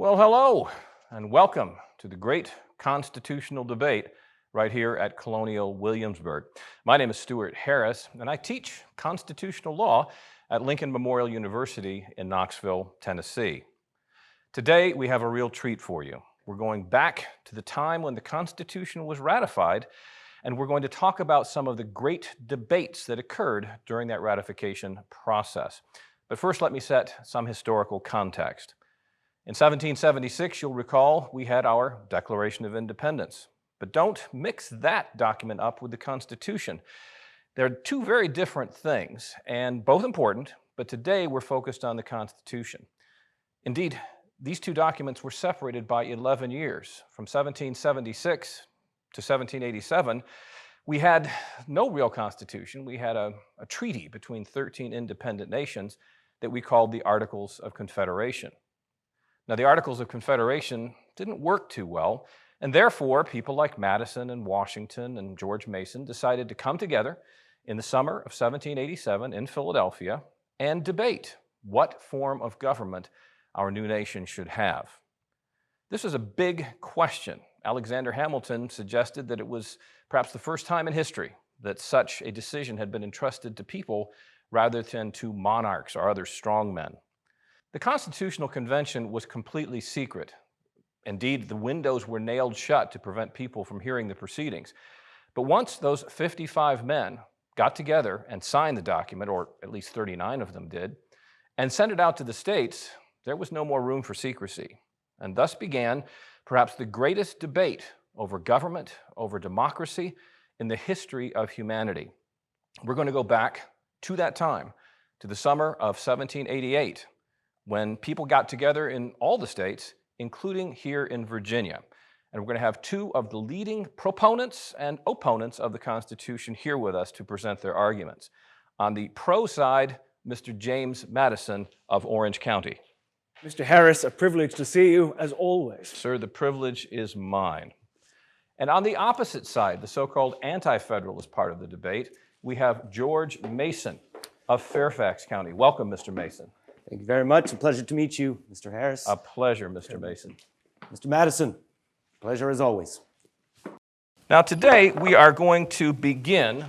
Well, hello, and welcome to the great constitutional debate right here at Colonial Williamsburg. My name is Stuart Harris, and I teach constitutional law at Lincoln Memorial University in Knoxville, Tennessee. Today, we have a real treat for you. We're going back to the time when the Constitution was ratified, and we're going to talk about some of the great debates that occurred during that ratification process. But first, let me set some historical context. In 1776, you'll recall, we had our Declaration of Independence. But don't mix that document up with the Constitution. They're two very different things, and both important, but today we're focused on the Constitution. Indeed, these two documents were separated by 11 years. From 1776 to 1787, we had no real Constitution. We had a treaty between 13 independent nations that we called the Articles of Confederation. Now, the Articles of Confederation didn't work too well, and therefore people like Madison and Washington and George Mason decided to come together in the summer of 1787 in Philadelphia and debate what form of government our new nation should have. This was a big question. Alexander Hamilton suggested that it was perhaps the first time in history that such a decision had been entrusted to people rather than to monarchs or other strongmen. The Constitutional Convention was completely secret. Indeed, the windows were nailed shut to prevent people from hearing the proceedings. But once those 55 men got together and signed the document, or at least 39 of them did, and sent it out to the states, there was no more room for secrecy. And thus began perhaps the greatest debate over government, over democracy in the history of humanity. We're going to go back to that time, to the summer of 1788, when people got together in all the states, including here in Virginia. And we're going to have two of the leading proponents and opponents of the Constitution here with us to present their arguments. On the pro side, Mr. James Madison of Orange County. Mr. Harris, a privilege to see you, as always. Sir, the privilege is mine. And on the opposite side, the so-called anti-federalist part of the debate, we have George Mason of Fairfax County. Welcome, Mr. Mason. Thank you very much. A pleasure to meet you, Mr. Harris. A pleasure, Mr. Mason. Mr. Madison, pleasure as always. Now today we are going to begin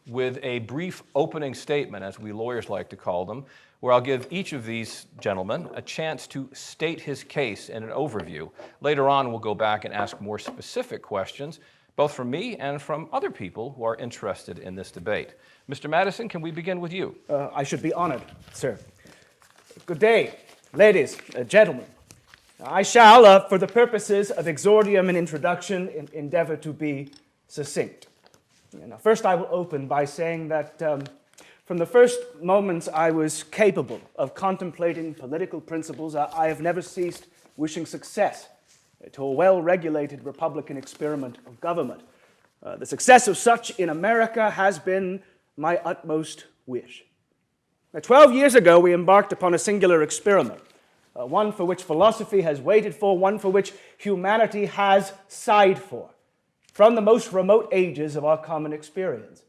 with a brief opening statement, as we lawyers like to call them, where I'll give each of these gentlemen a chance to state his case in an overview. Later on, we'll go back and ask more specific questions, both from me and from other people who are interested in this debate. Mr. Madison, can we begin with you? I should be honored, sir. Good day, ladies, gentlemen. I shall, for the purposes of exordium and introduction, endeavor to be succinct. Now, first, I will open by saying that from the first moments I was capable of contemplating political principles, I have never ceased wishing success to a well-regulated Republican experiment of government. The success of such in America has been my utmost wish. Now, 12 years ago, we embarked upon a singular experiment, one for which philosophy has waited for, one for which humanity has sighed for, from the most remote ages of our common experience.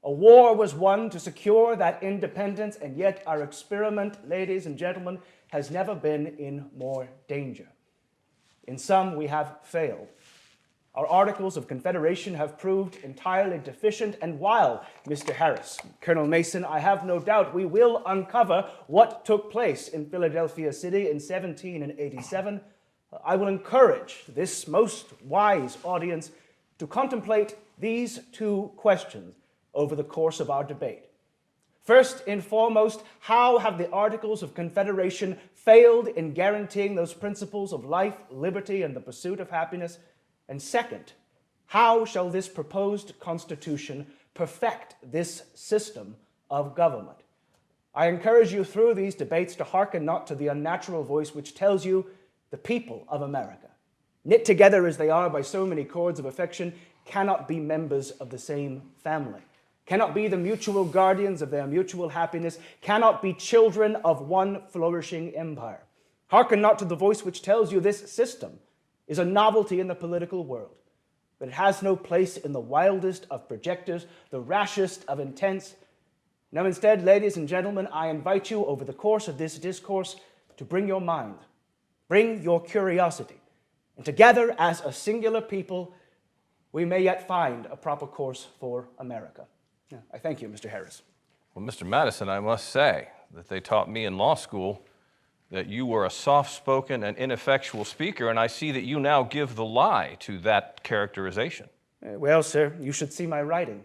A war was won to secure that independence, and yet our experiment, ladies and gentlemen, has never been in more danger. In some, we have failed. Our Articles of Confederation have proved entirely deficient, and while, Mr. Harris, Colonel Mason, I have no doubt we will uncover what took place in Philadelphia City in 1787, I will encourage this most wise audience to contemplate these two questions over the course of our debate. First and foremost, how have the Articles of Confederation failed in guaranteeing those principles of life, liberty, and the pursuit of happiness? And second, how shall this proposed Constitution perfect this system of government? I encourage you through these debates to hearken not to the unnatural voice which tells you the people of America, knit together as they are by so many cords of affection, cannot be members of the same family, cannot be the mutual guardians of their mutual happiness, cannot be children of one flourishing empire. Hearken not to the voice which tells you this system is a novelty in the political world, but it has no place in the wildest of projectors, the rashest of intents. Now instead, ladies and gentlemen, I invite you over the course of this discourse to bring your mind Bring your curiosity, and together as a singular people, we may yet find a proper course for America. Yeah, I thank you, Mr. Harris. Well, Mr. Madison, I must say that they taught me in law school that you were a soft-spoken and ineffectual speaker, and I see that you now give the lie to that characterization. Well, sir, you should see my writing.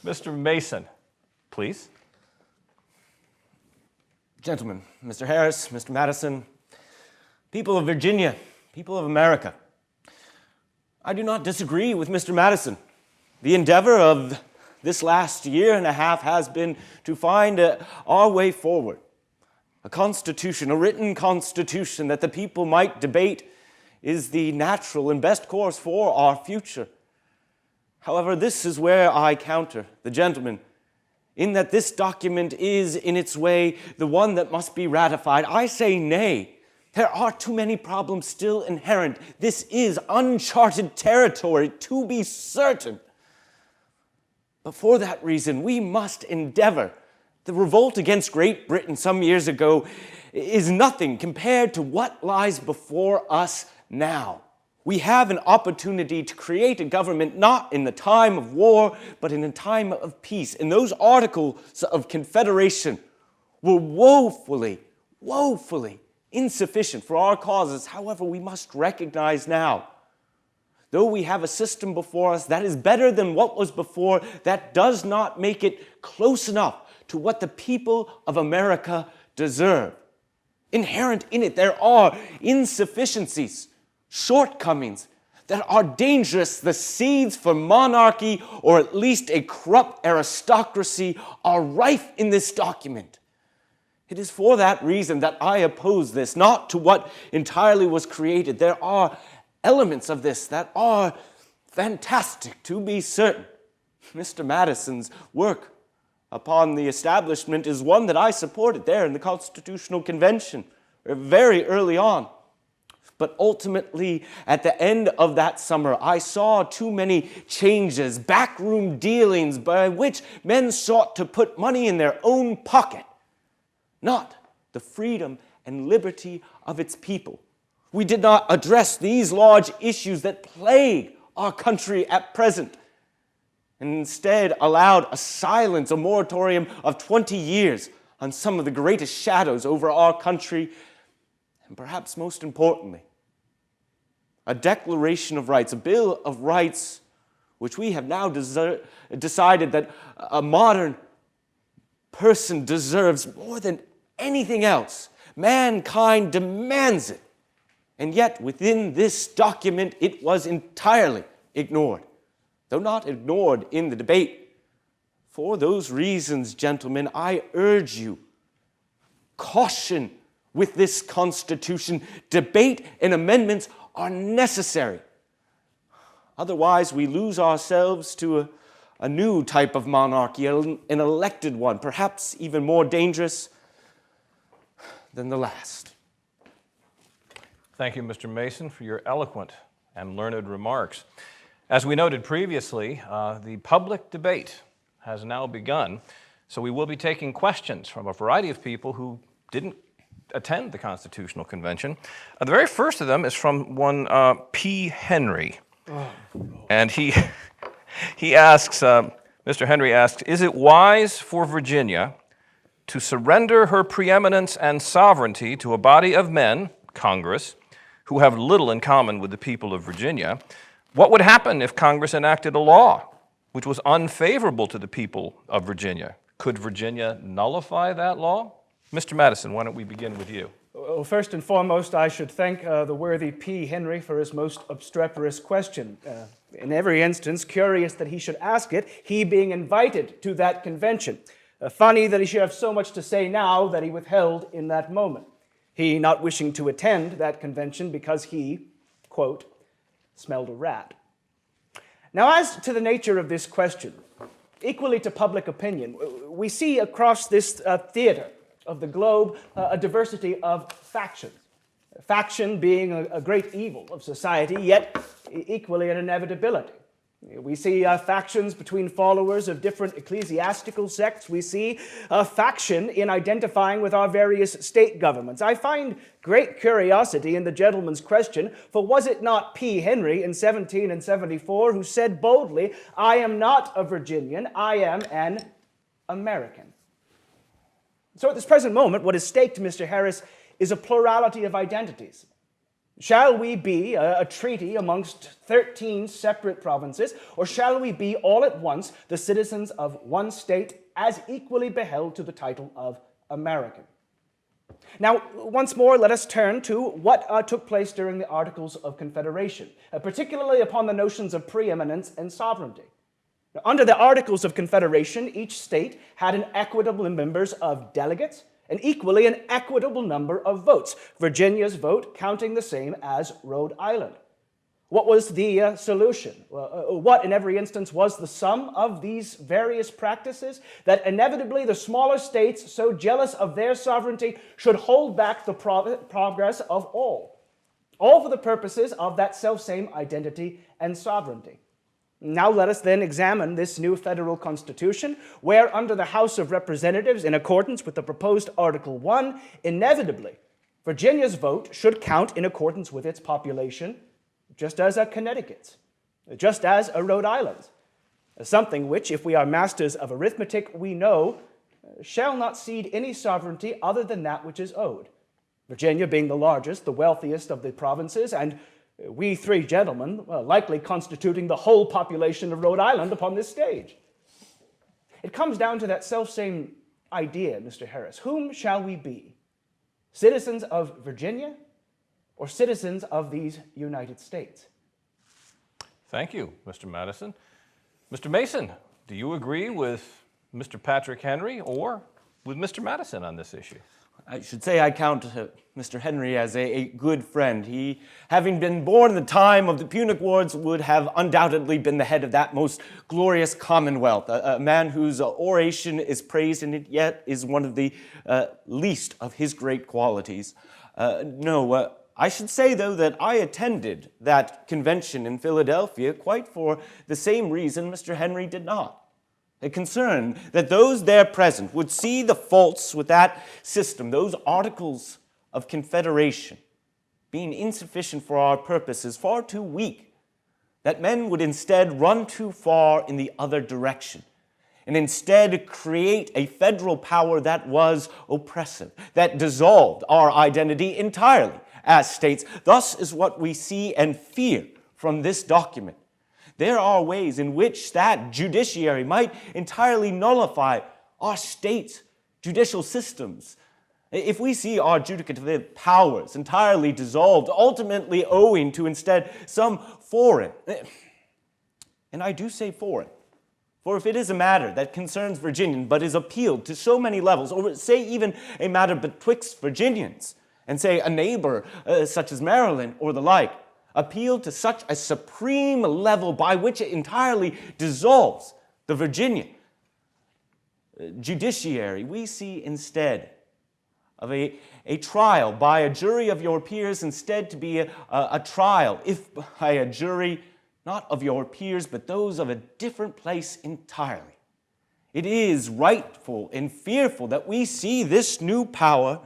Mr. Mason, please. Gentlemen, Mr. Harris, Mr. Madison, people of Virginia, people of America, I do not disagree with Mr. Madison. The endeavor of this last year and a half has been to find our way forward. A constitution, a written constitution that the people might debate is the natural and best course for our future. However, this is where I counter the gentleman, in that this document is, in its way, the one that must be ratified. I say nay. There are too many problems still inherent. This is uncharted territory, to be certain. But for that reason, we must endeavor. The revolt against Great Britain some years ago is nothing compared to what lies before us now. We have an opportunity to create a government not in the time of war, but in a time of peace. And those articles of confederation were woefully insufficient for our causes. However, we must recognize now, though we have a system before us that is better than what was before, that does not make it close enough to what the people of America deserve. Inherent in it, there are insufficiencies, shortcomings that are dangerous. The seeds for monarchy, or at least a corrupt aristocracy, are rife in this document. It is for that reason that I oppose this, not to what entirely was created. There are elements of this that are fantastic, to be certain. Mr. Madison's work upon the establishment is one that I supported there in the Constitutional Convention very early on. But ultimately, at the end of that summer, I saw too many changes, backroom dealings by which men sought to put money in their own pocket, not the freedom and liberty of its people. We did not address these large issues that plague our country at present, and instead allowed a silence, a moratorium of 20 years on some of the greatest shadows over our country, and perhaps most importantly, a Declaration of Rights, a Bill of Rights, which we have now decided that a modern person deserves more than anything else. Mankind demands it. And yet, within this document, it was entirely ignored, though not ignored in the debate. For those reasons, gentlemen, I urge you, caution with this Constitution. Debate and amendments are necessary. Otherwise, we lose ourselves to a new type of monarchy, an elected one, perhaps even more dangerous than the last. Thank you, Mr. Mason, for your eloquent and learned remarks. As we noted previously, the public debate has now begun, so we will be taking questions from a variety of people who didn't attend the Constitutional Convention. The very first of them is from one P. Henry. And he asks, Mr. Henry asks, is it wise for Virginia to surrender her preeminence and sovereignty to a body of men, Congress, who have little in common with the people of Virginia? What would happen if Congress enacted a law which was unfavorable to the people of Virginia? Could Virginia nullify that law? Mr. Madison, why don't we begin with you? Well, first and foremost, I should thank the worthy P. Henry for his most obstreperous question. In every instance, curious that he should ask it, he being invited to that convention. Funny that he should have so much to say now that he withheld in that moment. He not wishing to attend that convention because he, quote, smelled a rat. Now, as to the nature of this question, equally to public opinion, we see across this theater of the globe a diversity of factions. Faction being a great evil of society, yet equally an inevitability. We see factions between followers of different ecclesiastical sects. We see a faction in identifying with our various state governments. I find great curiosity in the gentleman's question, for was it not P. Henry in 1774 who said boldly, "I am not a Virginian, I am an American"? So at this present moment, what is staked, Mr. Harris, is a plurality of identities. Shall we be a treaty amongst 13 separate provinces, or shall we be all at once the citizens of one state as equally beheld to the title of American? Now, once more, let us turn to what took place during the Articles of Confederation, particularly upon the notions of preeminence and sovereignty. Now, under the Articles of Confederation, each state had an equitable numbers of delegates, and equally an equitable number of votes, Virginia's vote counting the same as Rhode Island. What was the solution? What, in every instance, was the sum of these various practices? That inevitably the smaller states, so jealous of their sovereignty, should hold back the progress of all for the purposes of that selfsame identity and sovereignty. Now let us then examine this new federal constitution, where under the House of Representatives, in accordance with the proposed Article 1, inevitably, Virginia's vote should count in accordance with its population, just as a Connecticut's, just as a Rhode Island's, something which, if we are masters of arithmetic, we know shall not cede any sovereignty other than that which is owed, Virginia being the largest, the wealthiest of the provinces, and we three gentlemen, likely constituting the whole population of Rhode Island upon this stage. It comes down to that selfsame idea, Mr. Harris. Whom shall we be? Citizens of Virginia or citizens of these United States? Thank you, Mr. Madison. Mr. Mason, do you agree with Mr. Patrick Henry or with Mr. Madison on this issue? I should say I count Mr. Henry as a good friend. He, having been born in the time of the Punic Wars, would have undoubtedly been the head of that most glorious commonwealth, a man whose oration is praised and yet is one of the least of his great qualities. I should say, though, that I attended that convention in Philadelphia quite for the same reason Mr. Henry did not. A concern that those there present would see the faults with that system, those Articles of Confederation, being insufficient for our purposes, far too weak, that men would instead run too far in the other direction, and instead create a federal power that was oppressive, that dissolved our identity entirely as states. Thus is what we see and fear from this document. There are ways in which that judiciary might entirely nullify our state's judicial systems. If we see our judicative powers entirely dissolved, ultimately owing to instead some foreign, and I do say foreign, for if it is a matter that concerns Virginians but is appealed to so many levels, or say even a matter betwixt Virginians, and say a neighbor such as Maryland or the like, appealed to such a supreme level by which it entirely dissolves the Virginia judiciary, we see instead of a trial by a jury of your peers instead to be a trial, if by a jury not of your peers, but those of a different place entirely. It is rightful and fearful that we see this new power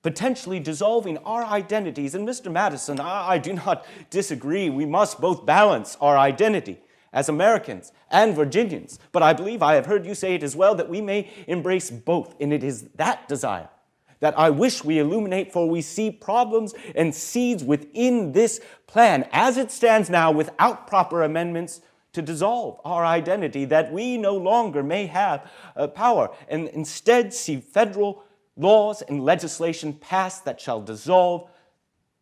potentially dissolving our identities. And Mr. Madison, I do not disagree. We must both balance our identity as Americans and Virginians. But I believe I have heard you say it as well, that we may embrace both. And it is that desire that I wish we illuminate, for we see problems and seeds within this plan as it stands now without proper amendments to dissolve our identity, that we no longer may have power, and instead see federal laws and legislation passed that shall dissolve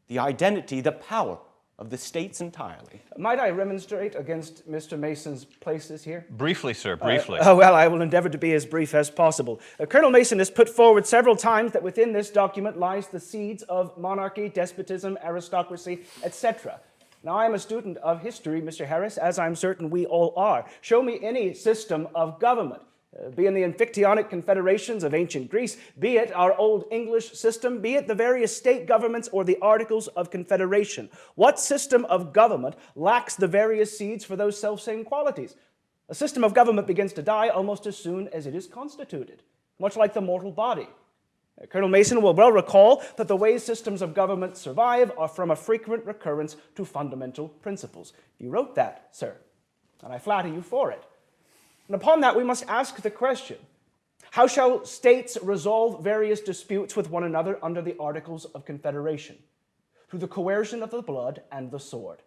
the identity, the power of the states entirely. Might I remonstrate against Mr. Mason's places here? Briefly, sir, briefly. Well, I will endeavor to be as brief as possible. Colonel Mason has put forward several times that within this document lies the seeds of monarchy, despotism, aristocracy, etc. Now, I am a student of history, Mr. Harris, as I'm certain we all are. Show me any system of government Be in the Amphictyonic confederations of ancient Greece, be it our Old English system, be it the various state governments or the Articles of Confederation. What system of government lacks the various seeds for those selfsame qualities? A system of government begins to die almost as soon as it is constituted, much like the mortal body. Colonel Mason will well recall that the ways systems of government survive are from a frequent recurrence to fundamental principles. You wrote that, sir, and I flatter you for it. And upon that, we must ask the question, how shall states resolve various disputes with one another under the Articles of Confederation? Through the coercion of the blood and the sword.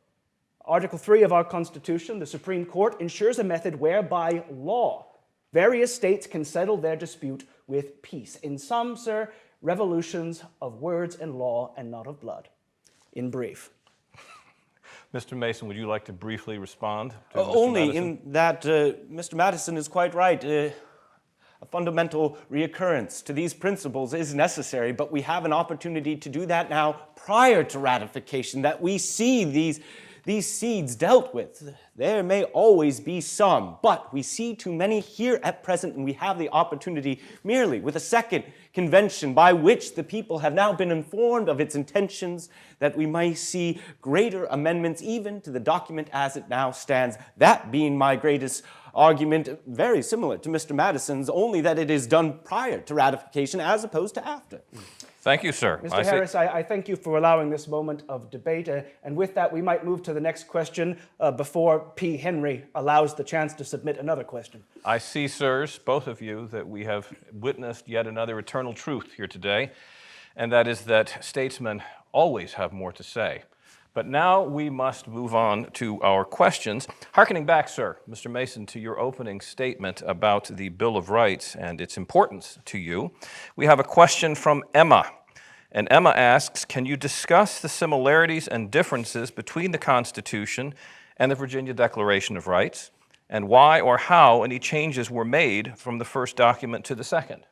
Article 3 of our Constitution, the Supreme Court, ensures a method whereby law, various states can settle their dispute with peace. In sum, sir, revolutions of words and law and not of blood. In brief. Mr. Mason, would you like to briefly respond to Mr. Only Madison? in that Mr. Madison is quite right. A fundamental reoccurrence to these principles is necessary, but we have an opportunity to do that now prior to ratification, that we see these seeds dealt with. There may always be some, but we see too many here at present, and we have the opportunity merely with a second convention by which the people have now been informed of its intentions, that we might see greater amendments even to the document as it now stands. That being my greatest argument, very similar to Mr. Madison's, only that it is done prior to ratification as opposed to after. Thank you, sir. Mr. Harris, I thank you for allowing this moment of debate. And with that, we might move to the next question before P. Henry allows the chance to submit another question. I see, sirs, both of you, that we have witnessed yet another eternal truth here today, and that is that statesmen always have more to say. But now we must move on to our questions. Harkening back, sir, Mr. Mason, to your opening statement about the Bill of Rights and its importance to you, we have a question from Emma. And Emma asks, can you discuss the similarities and differences between the Constitution and the Virginia Declaration of Rights, and why or how any changes were made from the first document to the second?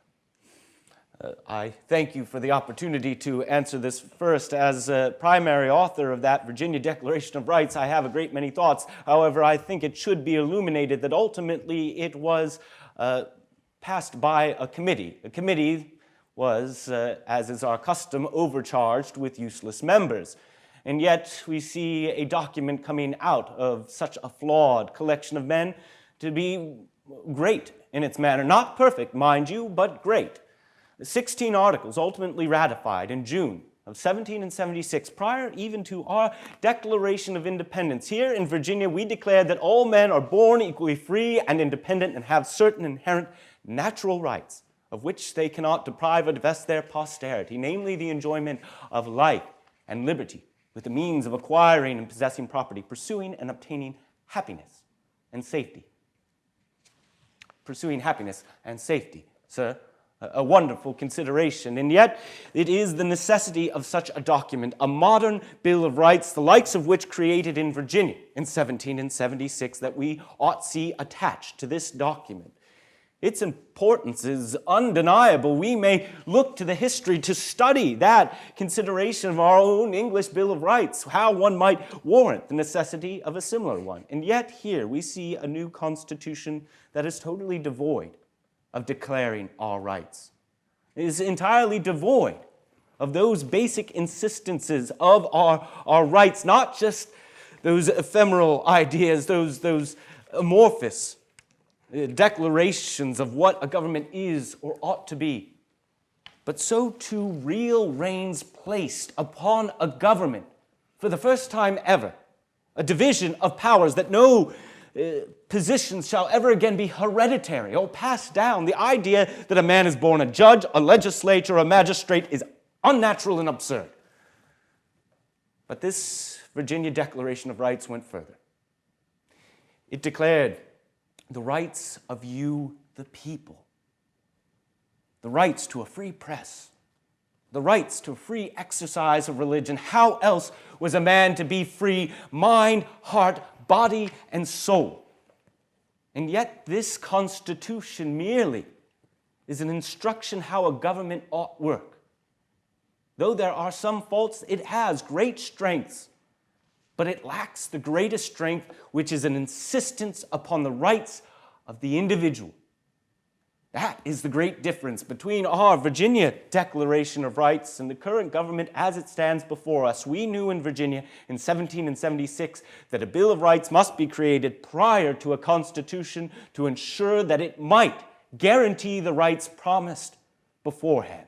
I thank you for the opportunity to answer this first. As a primary author of that Virginia Declaration of Rights, I have a great many thoughts. However, I think it should be illuminated that ultimately it was passed by a committee. The committee was, as is our custom, overcharged with useless members. And yet we see a document coming out of such a flawed collection of men to be great in its manner. Not perfect, mind you, but great. 16 articles ultimately ratified in June of 1776, prior even to our Declaration of Independence. Here in Virginia, we declared that all men are born equally free and independent and have certain inherent natural rights of which they cannot deprive or divest their posterity, namely the enjoyment of life and liberty, with the means of acquiring and possessing property, pursuing and obtaining happiness and safety. Pursuing happiness and safety, sir. A wonderful consideration, and yet it is the necessity of such a document, a modern Bill of Rights, the likes of which created in Virginia in 1776, that we ought see attached to this document. Its importance is undeniable. We may look to the history to study that consideration of our own English Bill of Rights, how one might warrant the necessity of a similar one. And yet here we see a new constitution that is totally devoid of declaring our rights. It is entirely devoid of those basic insistences of our rights, not just those ephemeral ideas, those amorphous declarations of what a government is or ought to be, but so too real reins placed upon a government for the first time ever, a division of powers that no positions shall ever again be hereditary or passed down. The idea that a man is born a judge, a legislator, a magistrate is unnatural and absurd. But this Virginia Declaration of Rights went further. It declared the rights of you, the people, the rights to a free press, the rights to a free exercise of religion. How else was a man to be free, mind, heart, body, and soul? And yet this Constitution merely is an instruction how a government ought work. Though there are some faults, it has great strengths, but it lacks the greatest strength, which is an insistence upon the rights of the individual. That is the great difference between our Virginia Declaration of Rights and the current government as it stands before us. We knew in Virginia in 1776 that a Bill of Rights must be created prior to a Constitution to ensure that it might guarantee the rights promised beforehand.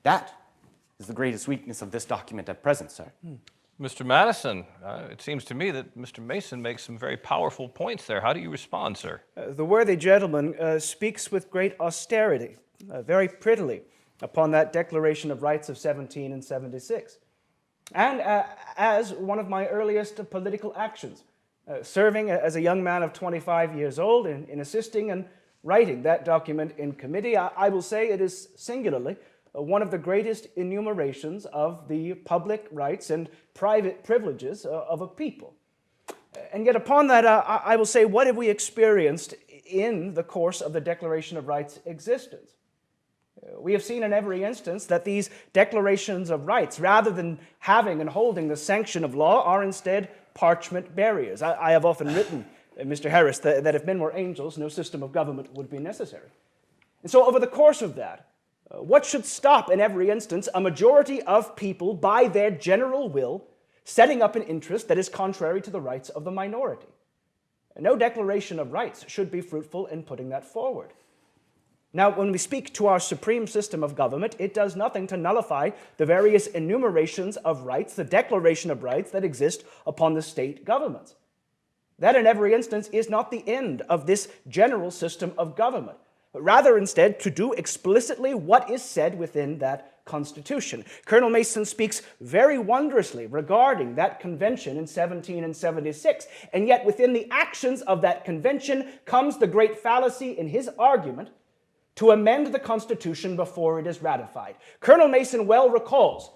That is the greatest weakness of this document at present, sir. Mr. Madison, it seems to me that Mr. Mason makes some very powerful points there. How do you respond, sir? The worthy gentleman speaks with great austerity, very prettily, upon that Declaration of Rights of 1776. And as one of my earliest political actions, serving as a young man of 25 years old in assisting and writing that document in committee, I will say it is singularly one of the greatest enumerations of the public rights and private privileges of a people. And yet upon that, I will say, what have we experienced in the course of the Declaration of Rights' existence? We have seen in every instance that these declarations of rights, rather than having and holding the sanction of law, are instead parchment barriers. I have often written, Mr. Harris, that if men were angels, no system of government would be necessary. And so over the course of that, what should stop in every instance a majority of people by their general will setting up an interest that is contrary to the rights of the minority? No declaration of rights should be fruitful in putting that forward. Now, when we speak to our supreme system of government, it does nothing to nullify the various enumerations of rights, the declaration of rights that exist upon the state governments. That in every instance is not the end of this general system of government, but rather instead to do explicitly what is said within that Constitution. Colonel Mason speaks very wondrously regarding that convention in 1776, and yet within the actions of that convention comes the great fallacy in his argument to amend the Constitution before it is ratified. Colonel Mason well recalls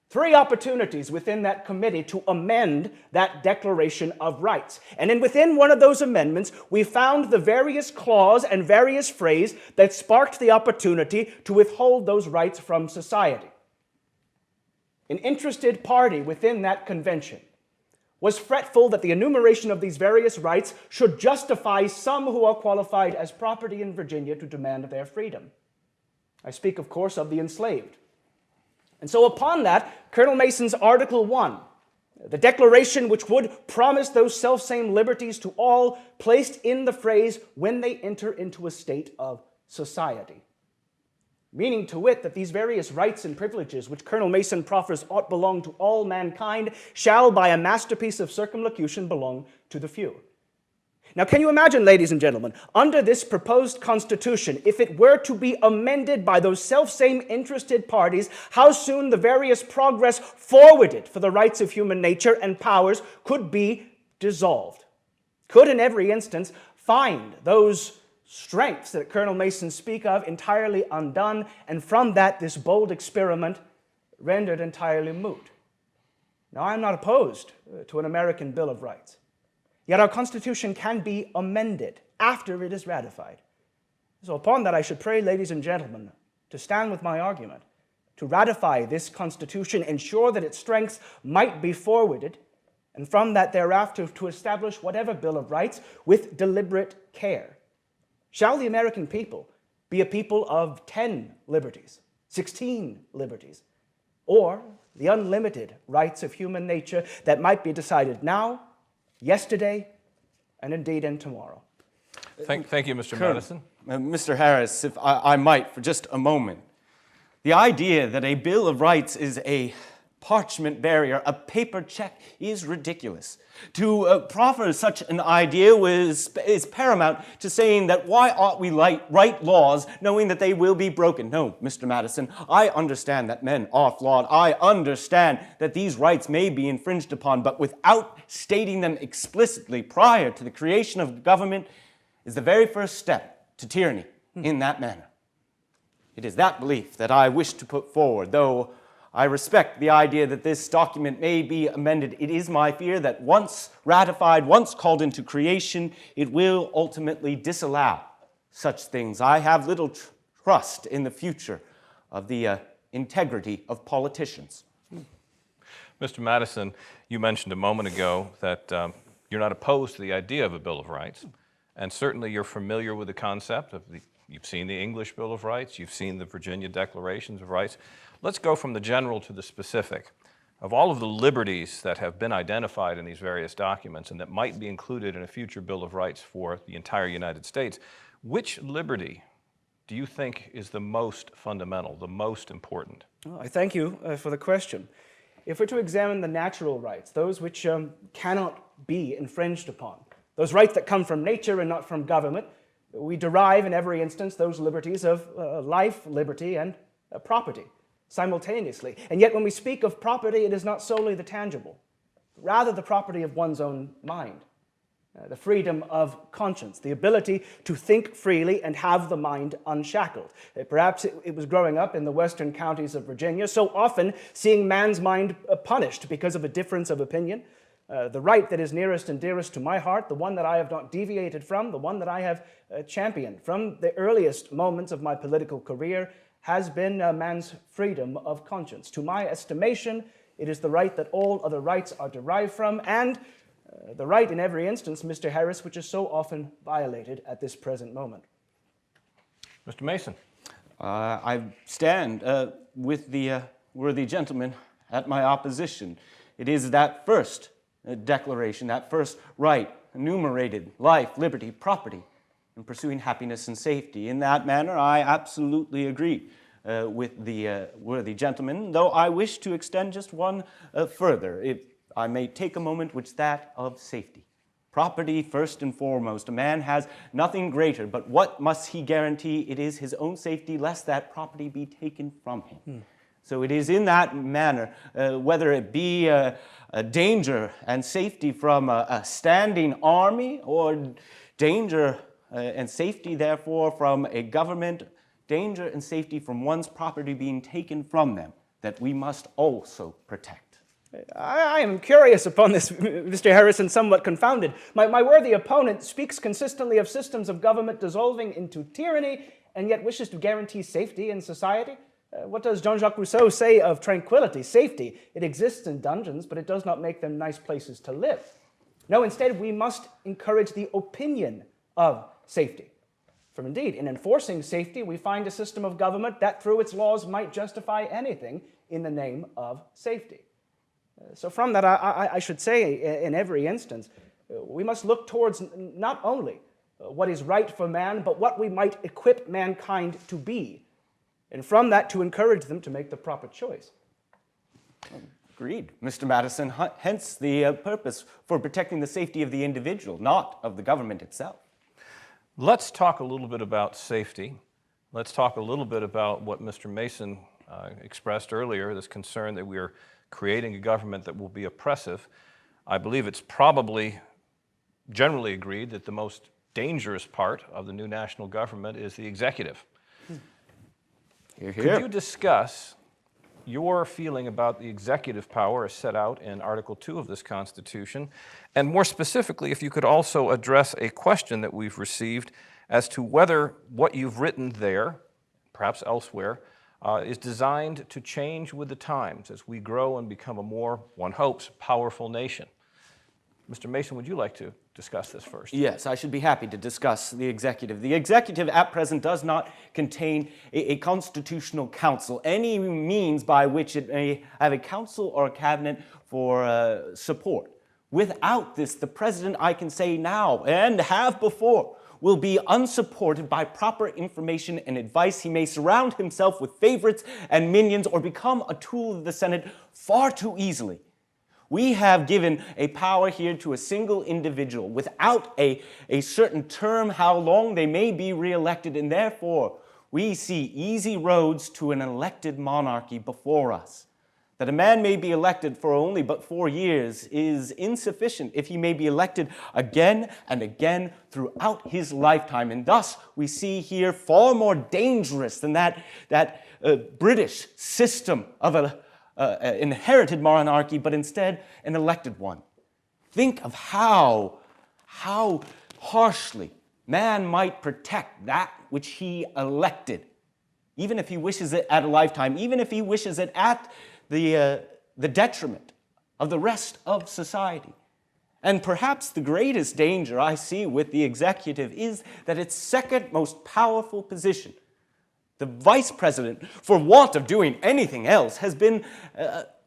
3 opportunities within that committee to amend that Declaration of Rights. And within one of those amendments, we found the various clause and various phrase that sparked the opportunity to withhold those rights from society. An interested party within that convention was fretful that the enumeration of these various rights should justify some who are qualified as property in Virginia to demand their freedom. I speak, of course, of the enslaved. And so upon that, Colonel Mason's Article 1, the declaration which would promise those selfsame liberties to all, placed in the phrase, when they enter into a state of society. Meaning to wit that these various rights and privileges which Colonel Mason proffers ought belong to all mankind shall, by a masterpiece of circumlocution, belong to the few. Now, can you imagine, ladies and gentlemen, under this proposed Constitution, if it were to be amended by those selfsame interested parties, how soon the various progress forwarded for the rights of human nature and powers could be dissolved? Could, in every instance, find those strengths that Colonel Mason speak of entirely undone, and from that, this bold experiment rendered entirely moot. Now, I'm not opposed to an American Bill of Rights. Yet our Constitution can be amended after it is ratified. So upon that, I should pray, ladies and gentlemen, to stand with my argument, to ratify this Constitution, ensure that its strengths might be forwarded, and from that thereafter to establish whatever Bill of Rights with deliberate care. Shall the American people be a people of 10 liberties, 16 liberties, or the unlimited rights of human nature that might be decided now, yesterday, and indeed in tomorrow? Thank you, Mr. Madison. Mr. Harris, if I might for just a moment. The idea that a Bill of Rights is a parchment barrier, a paper check, is ridiculous. To proffer such an idea is paramount to saying that why ought we write laws knowing that they will be broken? No, Mr. Madison, I understand that men are flawed. I understand that these rights may be infringed upon, but without stating them explicitly prior to the creation of government is the very first step to tyranny in that manner. It is that belief that I wish to put forward, though I respect the idea that this document may be amended. It is my fear that once ratified, once called into creation, it will ultimately disallow such things. I have little trust in the future of the integrity of politicians. Mr. Madison, you mentioned a moment ago that you're not opposed to the idea of a Bill of Rights. And certainly you're familiar with the concept of you've seen the English Bill of Rights, you've seen the Virginia Declarations of Rights. Let's go from the general to the specific. Of all of the liberties that have been identified in these various documents and that might be included in a future Bill of Rights for the entire United States, which liberty do you think is the most fundamental, the most important? I thank you for the question. If we're to examine the natural rights, those which cannot be infringed upon, those rights that come from nature and not from government, we derive in every instance those liberties of life, liberty, and property simultaneously. And yet when we speak of property, it is not solely the tangible, rather the property of one's own mind, the freedom of conscience, the ability to think freely and have the mind unshackled. Perhaps it was growing up in the western counties of Virginia, so often seeing man's mind punished because of a difference of opinion. The right that is nearest and dearest to my heart, the one that I have not deviated from, the one that I have championed from the earliest moments of my political career, has been man's freedom of conscience. To my estimation, it is the right that all other rights are derived from, and the right in every instance, Mr. Harris, which is so often violated at this present moment. Mr. Mason. I stand with the worthy gentleman at my opposition. It is that first declaration, that first right, enumerated life, liberty, property, and pursuing happiness and safety. In that manner, I absolutely agree with the worthy gentleman, though I wish to extend just one further, if I may take a moment, which is that of safety. Property first and foremost. A man has nothing greater, but what must he guarantee? It is his own safety, lest that property be taken from him. So it is in that manner, whether it be a danger and safety from a standing army, or danger and safety, therefore, from a government, danger and safety from one's property being taken from them, that we must also protect. I am curious upon this, Mr. Harrison, somewhat confounded. My worthy opponent speaks consistently of systems of government dissolving into tyranny, and yet wishes to guarantee safety in society. What does Jean-Jacques Rousseau say of tranquility, safety? It exists in dungeons, but it does not make them nice places to live. No, instead, we must encourage the opinion of safety. For indeed, in enforcing safety, we find a system of government that through its laws might justify anything in the name of safety. So from that, I should say, in every instance, we must look towards not only what is right for man, but what we might equip mankind to be, and from that to encourage them to make the proper choice. Agreed, Mr. Madison. Hence the purpose for protecting the safety of the individual, not of the government itself. Let's talk a little bit about safety. Let's talk a little bit about what Mr. Mason expressed earlier, this concern that we are creating a government that will be oppressive. I believe it's probably generally agreed that the most dangerous part of the new national government is the executive. Hear, hear. Could you discuss your feeling about the executive power as set out in Article 2 of this Constitution, and more specifically, if you could also address a question that we've received as to whether what you've written there, perhaps elsewhere, is designed to change with the times as we grow and become a more, one hopes, powerful nation. Mr. Mason, would you like to discuss this first? Yes, I should be happy to discuss the executive. The executive at present does not contain a constitutional council, any means by which it may have a council or a cabinet for support. Without this, the president, I can say now, and have before, will be unsupported by proper information and advice. He may surround himself with favorites and minions or become a tool of the Senate far too easily. We have given a power here to a single individual without a certain term, how long they may be reelected, and therefore we see easy roads to an elected monarchy before us. That a man may be elected for only but 4 years is insufficient if he may be elected again and again throughout his lifetime. And thus we see here far more dangerous than that British system of an inherited monarchy, but instead an elected one. Think of how harshly man might protect that which he elected, even if he wishes it at a lifetime, even if he wishes it at the detriment of the rest of society. And perhaps the greatest danger I see with the executive is that its second most powerful position, the vice president, for want of doing anything else, has been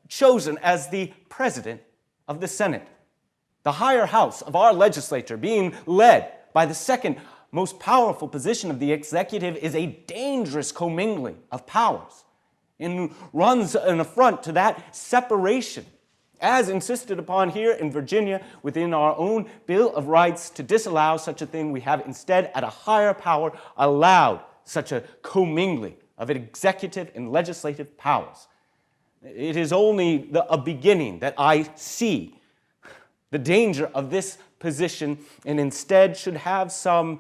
chosen as the president of the Senate. The higher house of our legislature being led by the second most powerful position of the executive is a dangerous commingling of powers and runs an affront to that separation, as insisted upon here in Virginia within our own Bill of Rights. To disallow such a thing, we have instead at a higher power allowed such a commingling of executive and legislative powers. It is only a beginning that I see the danger of this position, and instead should have some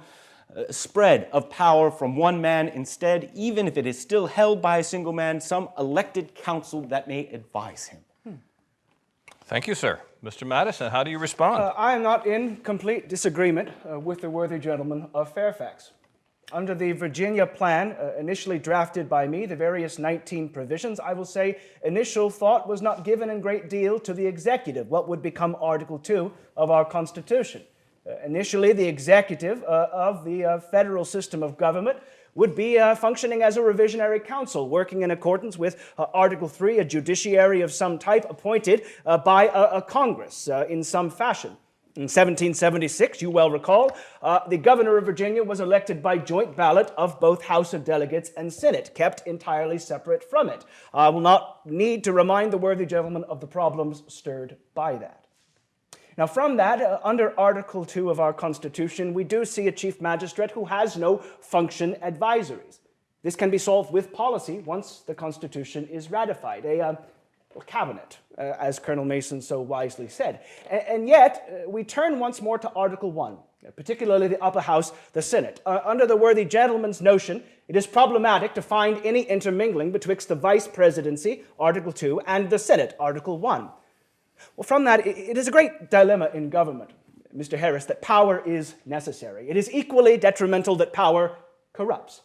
spread of power from one man instead, even if it is still held by a single man, some elected counsel that may advise him. Thank you, sir. Mr. Madison, how do you respond? I am not in complete disagreement with the worthy gentleman of Fairfax. Under the Virginia plan, initially drafted by me, the various 19 provisions, I will say initial thought was not given in great deal to the executive, what would become Article 2 of our Constitution. Initially, the executive of the federal system of government would be functioning as a revisionary council, working in accordance with Article 3, a judiciary of some type appointed by a Congress in some fashion. In 1776, you well recall, the governor of Virginia was elected by joint ballot of both House of Delegates and Senate, kept entirely separate from it. I will not need to remind the worthy gentleman of the problems stirred by that. Now, from that, under Article 2 of our Constitution, we do see a chief magistrate who has no function advisories. This can be solved with policy once the Constitution is ratified, a cabinet, as Colonel Mason so wisely said. And yet, we turn once more to Article 1, particularly the upper house, the Senate. Under the worthy gentleman's notion, it is problematic to find any intermingling betwixt the vice presidency, Article 2, and the Senate, Article 1. Well, from that, it is a great dilemma in government, Mr. Harris, that power is necessary. It is equally detrimental that power corrupts.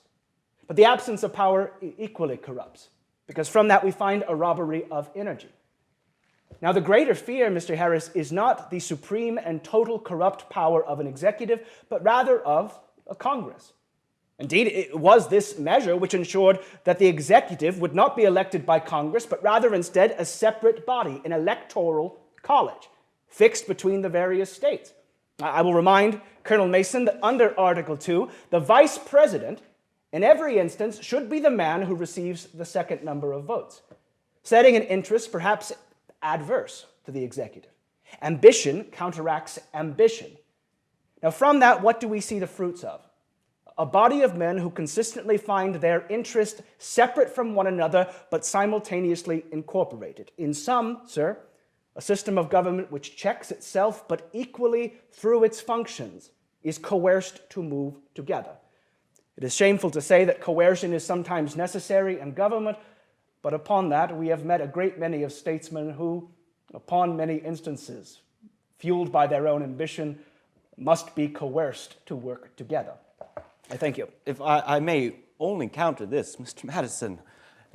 But the absence of power equally corrupts, because from that we find a robbery of energy. Now, the greater fear, Mr. Harris, is not the supreme and total corrupt power of an executive, but rather of a Congress. Indeed, it was this measure which ensured that the executive would not be elected by Congress, but rather instead a separate body, an electoral college, fixed between the various states. I will remind Colonel Mason that under Article 2, the vice president, in every instance, should be the man who receives the second number of votes, setting an interest perhaps adverse to the executive. Ambition counteracts ambition. Now, from that, what do we see the fruits of? A body of men who consistently find their interest separate from one another, but simultaneously incorporated. In sum, sir, a system of government which checks itself, but equally through its functions, is coerced to move together. It is shameful to say that coercion is sometimes necessary in government, but upon that we have met a great many of statesmen who, upon many instances, fueled by their own ambition, must be coerced to work together. I thank you. If I may only counter this, Mr. Madison,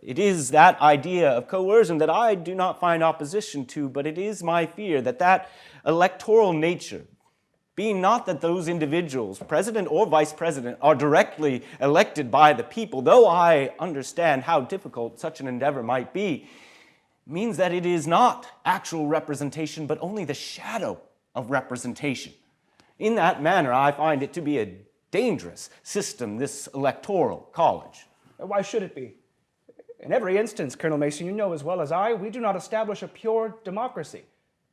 it is that idea of coercion that I do not find opposition to, but it is my fear that that electoral nature, being not that those individuals, president or vice president, are directly elected by the people, though I understand how difficult such an endeavor might be, means that it is not actual representation, but only the shadow of representation. In that manner, I find it to be a dangerous system, this electoral college. Why should it be? In every instance, Colonel Mason, you know as well as I, we do not establish a pure democracy,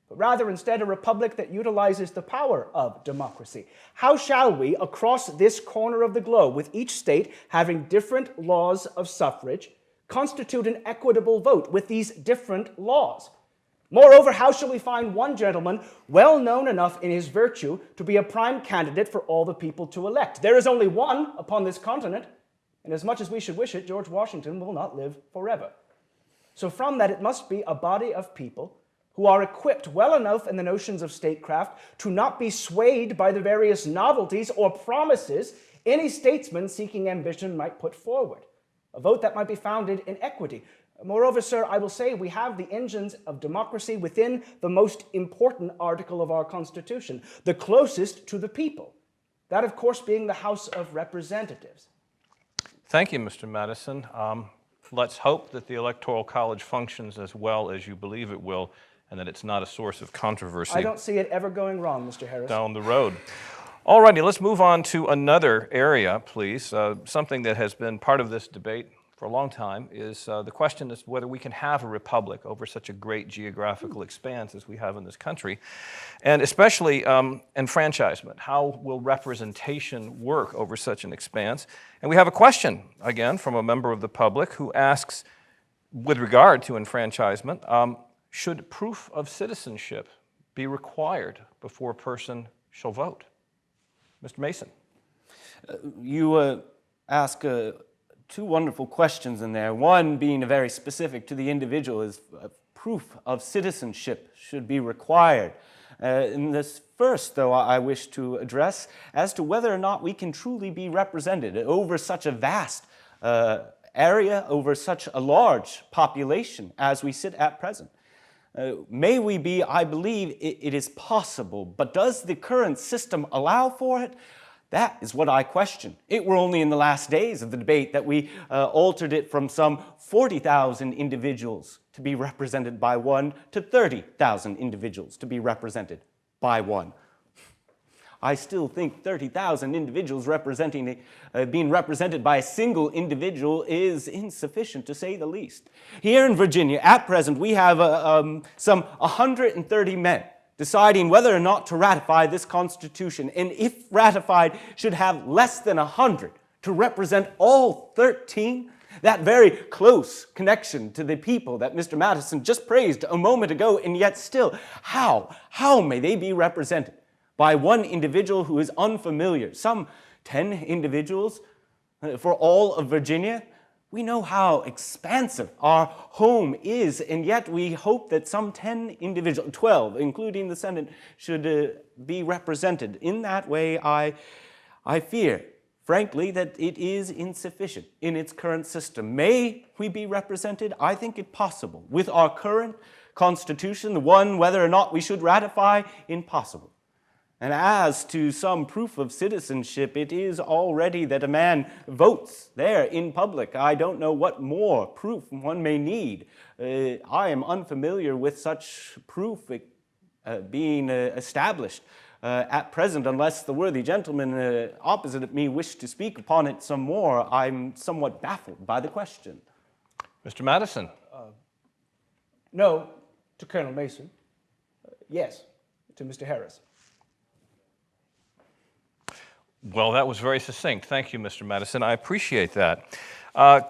but rather instead a republic that utilizes the power of democracy. How shall we, across this corner of the globe, with each state having different laws of suffrage, constitute an equitable vote with these different laws? Moreover, how shall we find one gentleman well known enough in his virtue to be a prime candidate for all the people to elect? There is only one upon this continent, and as much as we should wish it, George Washington will not live forever. So from that, it must be a body of people who are equipped well enough in the notions of statecraft to not be swayed by the various novelties or promises any statesman seeking ambition might put forward. A vote that might be founded in equity. Moreover, sir, I will say we have the engines of democracy within the most important article of our Constitution, the closest to the people. That, of course, being the House of Representatives. Thank you, Mr. Madison. Let's hope that the Electoral College functions as well as you believe it will, and that it's not a source of controversy. I don't see it ever going wrong, Mr. Harris. Down the road. All righty, let's move on to another area, please. Something that has been part of this debate for a long time is the question as to whether we can have a republic over such a great geographical expanse as we have in this country, and especially enfranchisement. How will representation work over such an expanse? And we have a question, again, from a member of the public who asks, with regard to enfranchisement, should proof of citizenship be required before a person shall vote? Mr. Mason. You ask two wonderful questions in there. One being very specific to the individual is proof of citizenship should be required. In this first, though, I wish to address as to whether or not we can truly be represented over such a vast area, over such a large population as we sit at present. May we be, I believe it is possible, but does the current system allow for it? That is what I question. It were only in the last days of the debate that we altered it from some 40,000 individuals to be represented by one to 30,000 individuals to be represented by one. I still think 30,000 individuals being represented by a single individual is insufficient, to say the least. Here in Virginia, at present, we have some 130 men deciding whether or not to ratify this Constitution, and if ratified, should have less than 100 to represent all 13. That very close connection to the people that Mr. Madison just praised a moment ago, and yet still, how may they be represented by one individual who is unfamiliar? Some 10 individuals for all of Virginia. We know how expansive our home is, and yet we hope that some 10 individuals, 12, including the Senate, should be represented. In that way, I fear, frankly, that it is insufficient in its current system. May we be represented? I think it possible. With our current Constitution, the one whether or not we should ratify, impossible. And as to some proof of citizenship, it is already that a man votes there in public. I don't know what more proof one may need. I am unfamiliar with such proof being established at present, unless the worthy gentleman opposite me wished to speak upon it some more. I'm somewhat baffled by the question. Mr. Madison. No to Colonel Mason. Yes to Mr. Harris. Well, that was very succinct. Thank you, Mr. Madison. I appreciate that.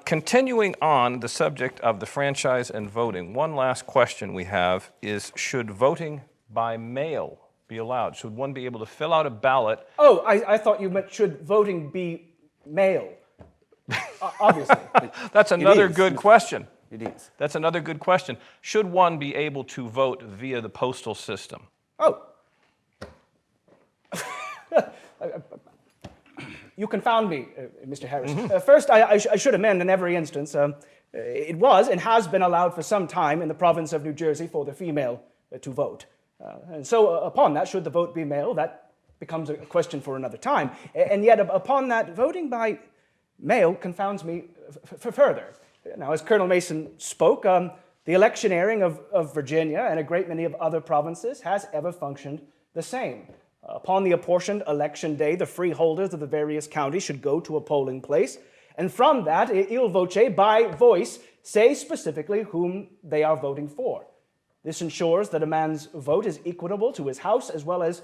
Continuing on the subject of the franchise and voting, one last question we have is, should voting by mail be allowed? Should one be able to fill out a ballot? Oh, I thought you meant should voting be mail? Obviously. That's another good question. It is. That's another good question. Should one be able to vote via the postal system? Oh. You confound me, Mr. Harris. First, I should amend in every instance. It was and has been allowed for some time in the province of New Jersey for the female to vote. And so upon that, should the vote be mail, that becomes a question for another time. And yet upon that, voting by mail confounds me further. Now, as Colonel Mason spoke, the electioneering of Virginia and a great many of other provinces has ever functioned the same. Upon the apportioned election day, the freeholders of the various counties should go to a polling place, and from that, il voce, by voice, say specifically whom they are voting for. This ensures that a man's vote is equitable to his house as well as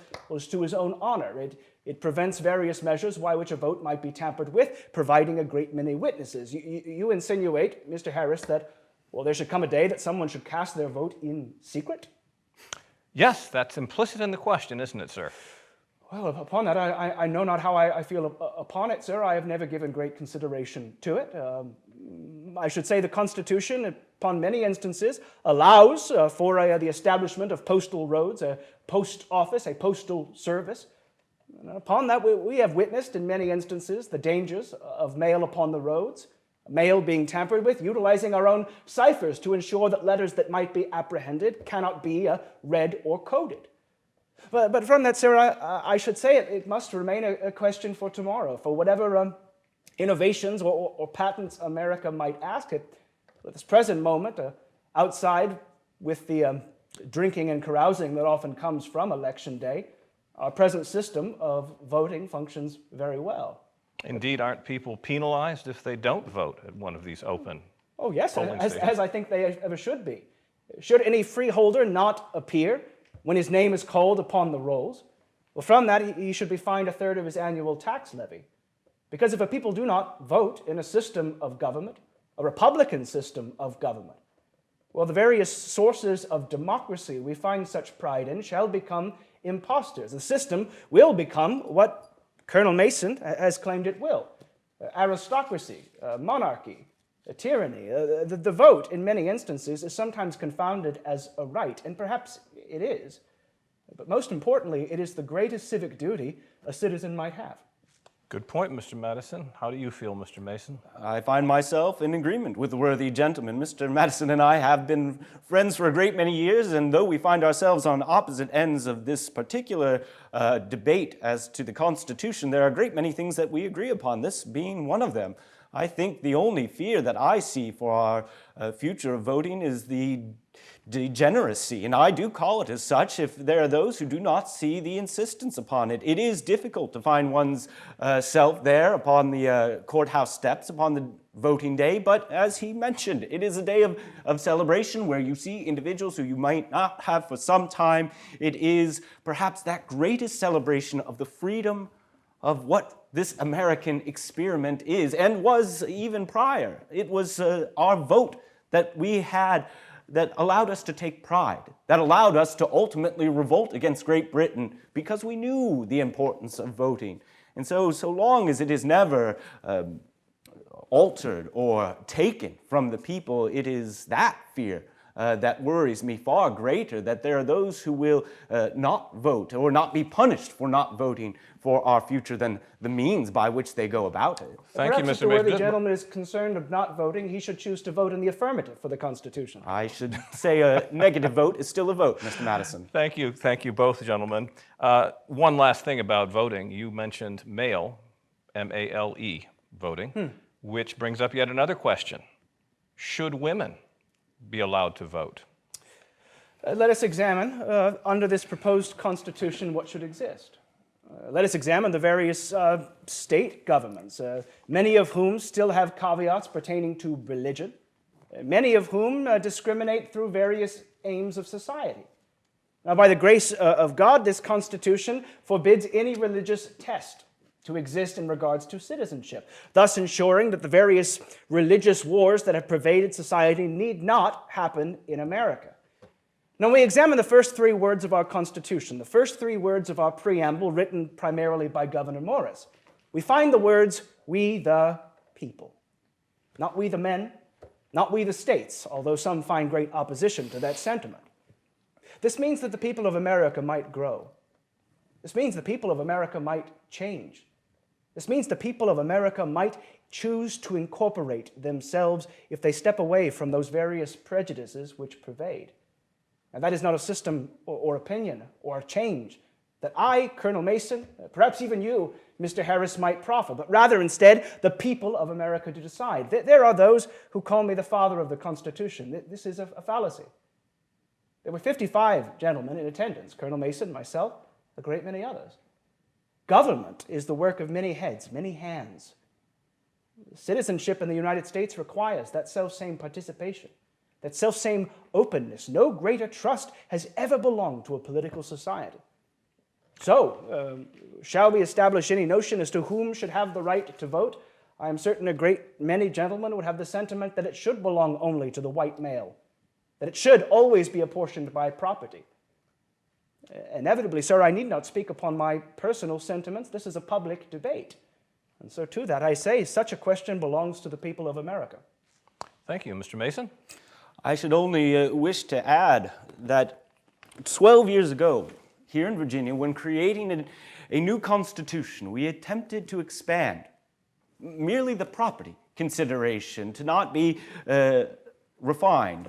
to his own honor. It prevents various measures by which a vote might be tampered with, providing a great many witnesses. You insinuate, Mr. Harris, that, well, there should come a day that someone should cast their vote in secret? Yes, that's implicit in the question, isn't it, sir? Well, upon that, I know not how I feel upon it, sir. I have never given great consideration to it. I should say the Constitution, upon many instances, allows for the establishment of postal roads, a post office, a postal service. And upon that, we have witnessed in many instances the dangers of mail upon the roads. mail being tampered with, utilizing our own ciphers to ensure that letters that might be apprehended cannot be read or coded. But from that, sir, I should say it must remain a question for tomorrow, for whatever innovations or patents America might ask it. At this present moment, outside with the drinking and carousing that often comes from Election Day, our present system of voting functions very well. Indeed, aren't people penalized if they don't vote at one of these open Oh, yes, polling as stations? I think they ever should be. Should any freeholder not appear when his name is called upon the rolls, well, from that he should be fined a third of his annual tax levy. Because if a people do not vote in a system of government, a republican system of government, well, the various sources of democracy we find such pride in shall become impostors. The system will become what Colonel Mason has claimed it will: aristocracy, monarchy, tyranny. The vote, in many instances, is sometimes confounded as a right, and perhaps it is. But most importantly, it is the greatest civic duty a citizen might have. Good point, Mr. Madison. How do you feel, Mr. Mason? I find myself in agreement with the worthy gentleman. Mr. Madison and I have been friends for a great many years, and though we find ourselves on opposite ends of this particular debate as to the Constitution, there are a great many things that we agree upon, this being one of them. I think the only fear that I see for our future of voting is the degeneracy, and I do call it as such, if there are those who do not see the insistence upon it. It is difficult to find one's self there upon the courthouse steps upon the voting day, but as he mentioned, it is a day of celebration where you see individuals who you might not have for some time. It is perhaps that greatest celebration of the freedom of what this American experiment is, and was even prior. It was our vote that we had that allowed us to take pride, that allowed us to ultimately revolt against Great Britain because we knew the importance of voting. And so long as it is never altered or taken from the people, it is that fear that worries me far greater, that there are those who will not vote or not be punished for not voting for our future than the means by which they go about it. Thank you, Perhaps Mr. if the worthy Mason. gentleman is concerned of not voting, he should choose to vote in the affirmative for the Constitution. I should say a negative vote is still a vote, Mr. Madison. Thank you both, gentlemen. One last thing about voting. You mentioned mail, M-A-L-E, voting, which brings up yet another question. Should women be allowed to vote? Let us examine, under this proposed Constitution, what should exist. Let us examine the various state governments, many of whom still have caveats pertaining to religion, many of whom discriminate through various aims of society. Now, by the grace of God, this Constitution forbids any religious test to exist in regards to citizenship, thus ensuring that the various religious wars that have pervaded society need not happen in America. Now, we examine the first three words of our Constitution, the first three words of our preamble, written primarily by Gouverneur Morris. We find the words, "we the people." Not we the men, not we the states, although some find great opposition to that sentiment. This means that the people of America might grow. This means the people of America might change. This means the people of America might choose to incorporate themselves if they step away from those various prejudices which pervade. And that is not a system or opinion or a change that I, Colonel Mason, perhaps even you, Mr. Harris, might proffer, but rather instead the people of America to decide. There are those who call me the father of the Constitution. This is a fallacy. There were 55 gentlemen in attendance, Colonel Mason, myself, a great many others. Government is the work of many heads, many hands. Citizenship in the United States requires that self-same participation, that self-same openness. No greater trust has ever belonged to a political society. So, shall we establish any notion as to whom should have the right to vote? I am certain a great many gentlemen would have the sentiment that it should belong only to the white male, that it should always be apportioned by property. Inevitably, sir, I need not speak upon my personal sentiments. This is a public debate. And so to that I say, such a question belongs to the people of America. Thank you. Mr. Mason? I should only wish to add that 12 years ago, here in Virginia, when creating a new constitution, we attempted to expand merely the property consideration, to not be confined,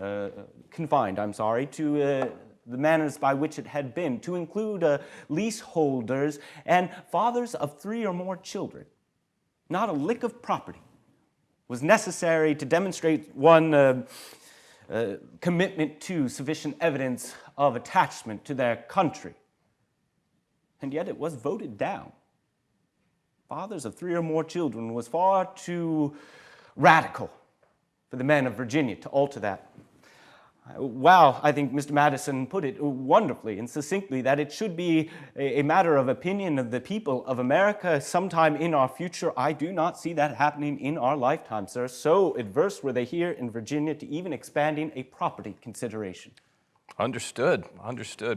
to the manners by which it had been, to include leaseholders and fathers of 3 or more children. Not a lick of property was necessary to demonstrate one commitment to sufficient evidence of attachment to their country. And yet it was voted down. Fathers of 3 or more children was far too radical for the men of Virginia to alter that. Wow, I think Mr. Madison put it wonderfully and succinctly, that it should be a matter of opinion of the people of America sometime in our future. I do not see that happening in our lifetime, sir. So adverse were they here in Virginia to even expanding a property consideration. Understood.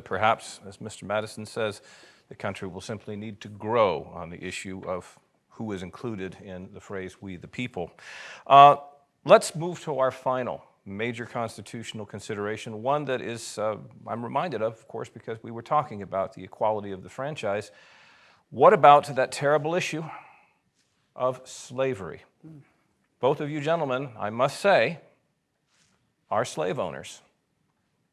Perhaps, as Mr. Madison says, the country will simply need to grow on the issue of who is included in the phrase, we the people. Let's move to our final major constitutional consideration, one that is, I'm reminded of course, because we were talking about the equality of the franchise. What about that terrible issue of slavery? Both of you gentlemen, I must say, are slave owners.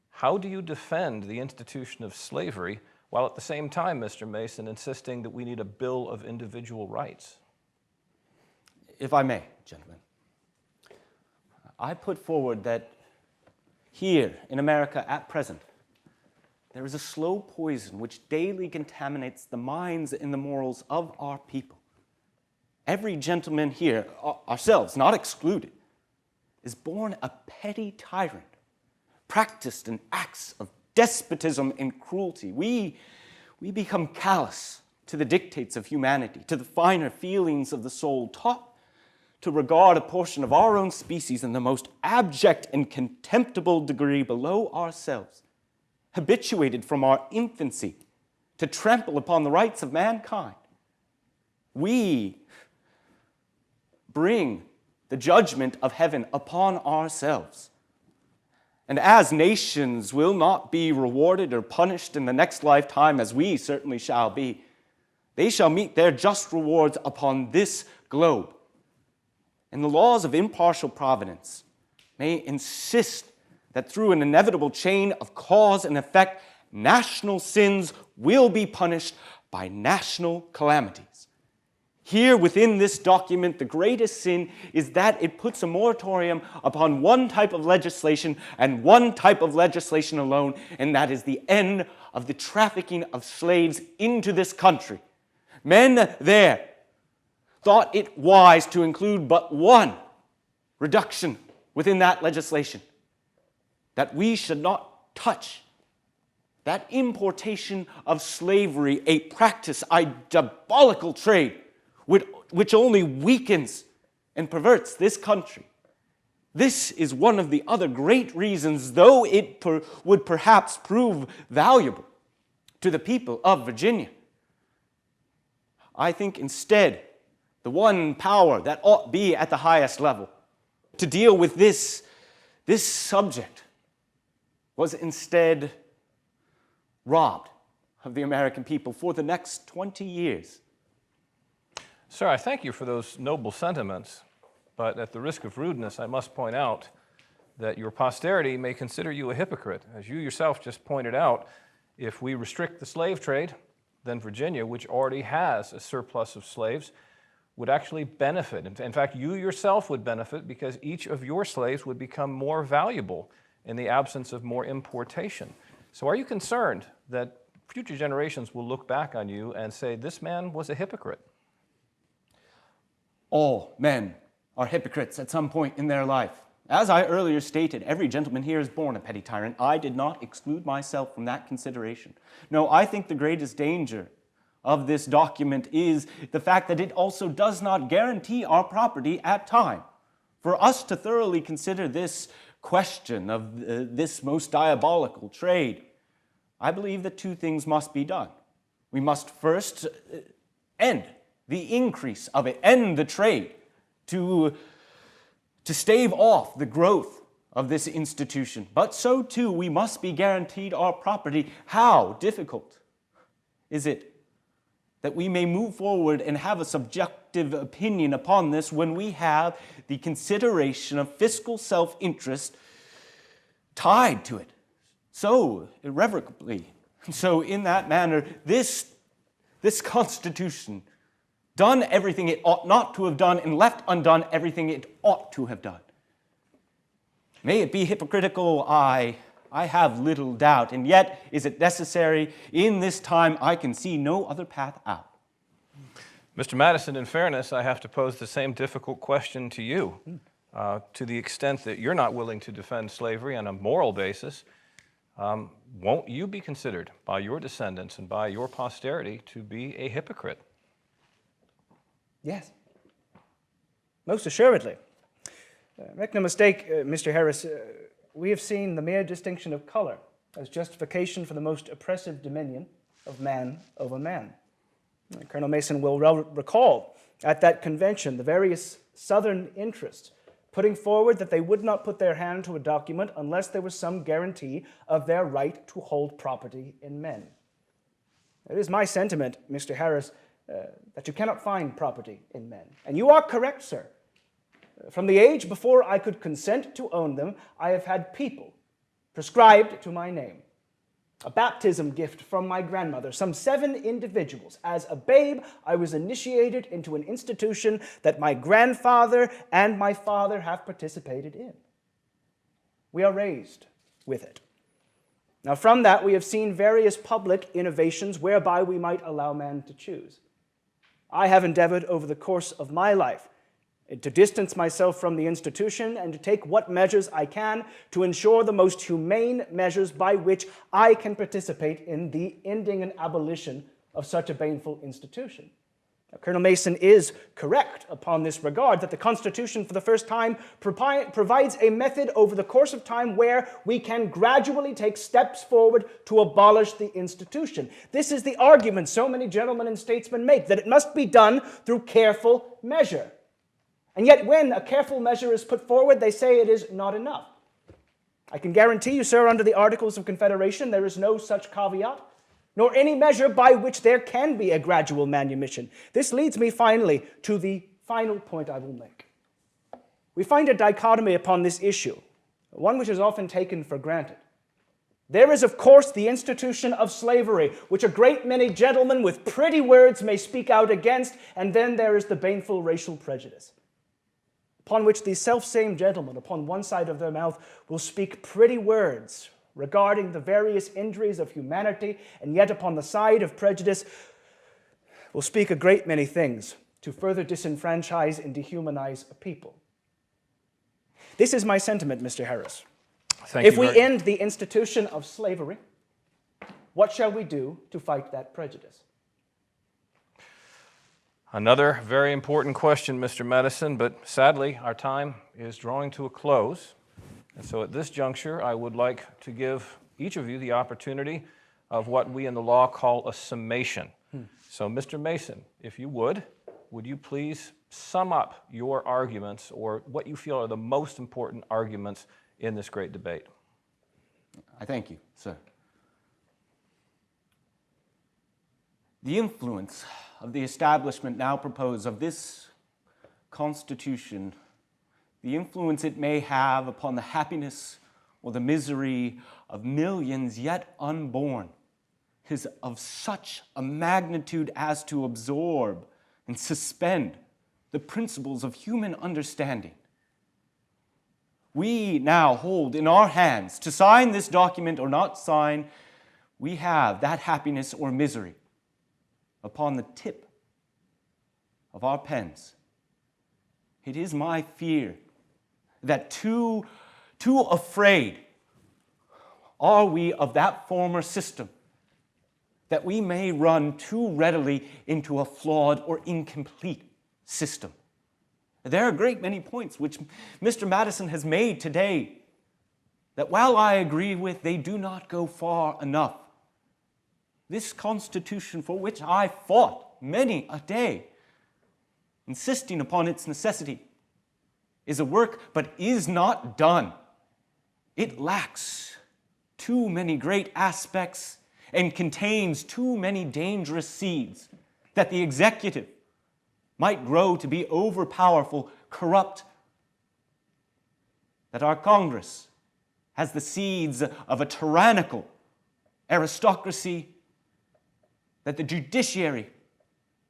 How do you defend the institution of slavery while at the same time, Mr. Mason, insisting that we need a Bill of Individual Rights? If I may, gentlemen, I put forward that here in America at present, there is a slow poison which daily contaminates the minds and the morals of our people. Every gentleman here, ourselves not excluded, is born a petty tyrant, practiced in acts of despotism and cruelty. We become callous to the dictates of humanity, to the finer feelings of the soul, taught to regard a portion of our own species in the most abject and contemptible degree below ourselves, habituated from our infancy to trample upon the rights of mankind. We bring the judgment of heaven upon ourselves. And as nations will not be rewarded or punished in the next lifetime, as we certainly shall be, they shall meet their just rewards upon this globe. And the laws of impartial providence may insist that through an inevitable chain of cause and effect, national sins will be punished by national calamities. Here within this document, the greatest sin is that it puts a moratorium upon one type of legislation and one type of legislation alone, and that is the end of the trafficking of slaves into this country. Men there thought it wise to include but one reduction within that legislation, that we should not touch that importation of slavery, a practice, a diabolical trade, which only weakens and perverts this country. This is one of the other great reasons, though it would perhaps prove valuable to the people of Virginia. I think instead, the one power that ought be at the highest level to deal with this subject was instead robbed of the American people for the next 20 years. Sir, I thank you for those noble sentiments, but at the risk of rudeness, I must point out that your posterity may consider you a hypocrite. As you yourself just pointed out, if we restrict the slave trade, then Virginia, which already has a surplus of slaves, would actually benefit. In fact, you yourself would benefit because each of your slaves would become more valuable in the absence of more importation. So are you concerned that future generations will look back on you and say, this man was a hypocrite? All men are hypocrites at some point in their life. As I earlier stated, every gentleman here is born a petty tyrant. I did not exclude myself from that consideration. No, I think the greatest danger of this document is the fact that it also does not guarantee our property at time. For us to thoroughly consider this question of this most diabolical trade, I believe that 2 things must be done. We must first end the increase of it, end the trade, to stave off the growth of this institution. But so too, we must be guaranteed our property. How difficult is it that we may move forward and have a subjective opinion upon this when we have the consideration of fiscal self-interest tied to it so irrevocably. So in that manner, this Constitution done everything it ought not to have done and left undone everything it ought to have done. May it be hypocritical, I have little doubt, and yet is it necessary? In this time I can see no other path out. Mr. Madison, in fairness, I have to pose the same difficult question to you. To the extent that you're not willing to defend slavery on a moral basis, won't you be considered by your descendants and by your posterity to be a hypocrite? Yes, most assuredly. Make no mistake, Mr. Harris, we have seen the mere distinction of color as justification for the most oppressive dominion of man over man. Colonel Mason will recall at that convention the various Southern interests putting forward that they would not put their hand to a document unless there was some guarantee of their right to hold property in men. It is my sentiment, Mr. Harris, that you cannot find property in men. And you are correct, sir. From the age before I could consent to own them, I have had people prescribed to my name. A baptism gift from my grandmother, some 7 individuals. As a babe, I was initiated into an institution that my grandfather and my father have participated in. We are raised with it. Now, from that, we have seen various public innovations whereby we might allow man to choose. I have endeavored over the course of my life to distance myself from the institution and to take what measures I can to ensure the most humane measures by which I can participate in the ending and abolition of such a baneful institution. Now, Colonel Mason is correct upon this regard that the Constitution for the first time provides a method over the course of time where we can gradually take steps forward to abolish the institution. This is the argument so many gentlemen and statesmen make, that it must be done through careful measure. And yet when a careful measure is put forward, they say it is not enough. I can guarantee you, sir, under the Articles of Confederation, there is no such caveat, nor any measure by which there can be a gradual manumission. This leads me finally to the final point I will make. We find a dichotomy upon this issue, one which is often taken for granted. There is, of course, the institution of slavery, which a great many gentlemen with pretty words may speak out against, and then there is the baneful racial prejudice, upon which these self-same gentlemen, upon one side of their mouth, will speak pretty words regarding the various injuries of humanity, and yet upon the side of prejudice will speak a great many things to further disenfranchise and dehumanize a people. This is my sentiment, Mr. Harris. If we end the institution of slavery, what shall we do to fight that prejudice? Another very important question, Mr. Madison, but sadly our time is drawing to a close. And so at this juncture, I would like to give each of you the opportunity of what we in the law call a summation. So Mr. Mason, if you would you please sum up your arguments or what you feel are the most important arguments in this great debate? I thank you, sir. The influence of the establishment now proposed of this Constitution, the influence it may have upon the happiness or the misery of millions yet unborn, is of such a magnitude as to absorb and suspend the principles of human understanding. We now hold in our hands to sign this document or not sign, we have that happiness or misery upon the tip of our pens. It is my fear that too afraid are we of that former system, that we may run too readily into a flawed or incomplete system. There are a great many points which Mr. Madison has made today that while I agree with, they do not go far enough. This Constitution, for which I fought many a day, insisting upon its necessity, is a work but is not done. It lacks too many great aspects and contains too many dangerous seeds that the executive might grow to be overpowerful, corrupt, that our Congress has the seeds of a tyrannical aristocracy, that the judiciary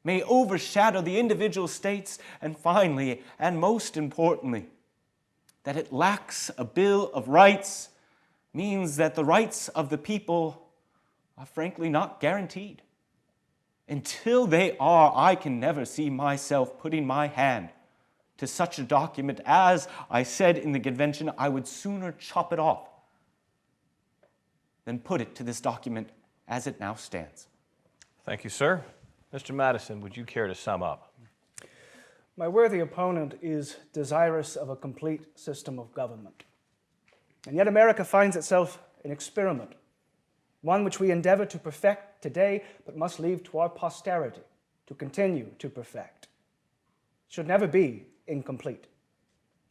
may overshadow the individual states, and finally, and most importantly, that it lacks a Bill of Rights means that the rights of the people are frankly not guaranteed. Until they are, I can never see myself putting my hand to such a document. As I said in the convention, I would sooner chop it off than put it to this document as it now stands. Thank you, sir. Mr. Madison, would you care to sum up? My worthy opponent is desirous of a complete system of government. And yet America finds itself an experiment, one which we endeavor to perfect today, but must leave to our posterity to continue to perfect. It should never be incomplete.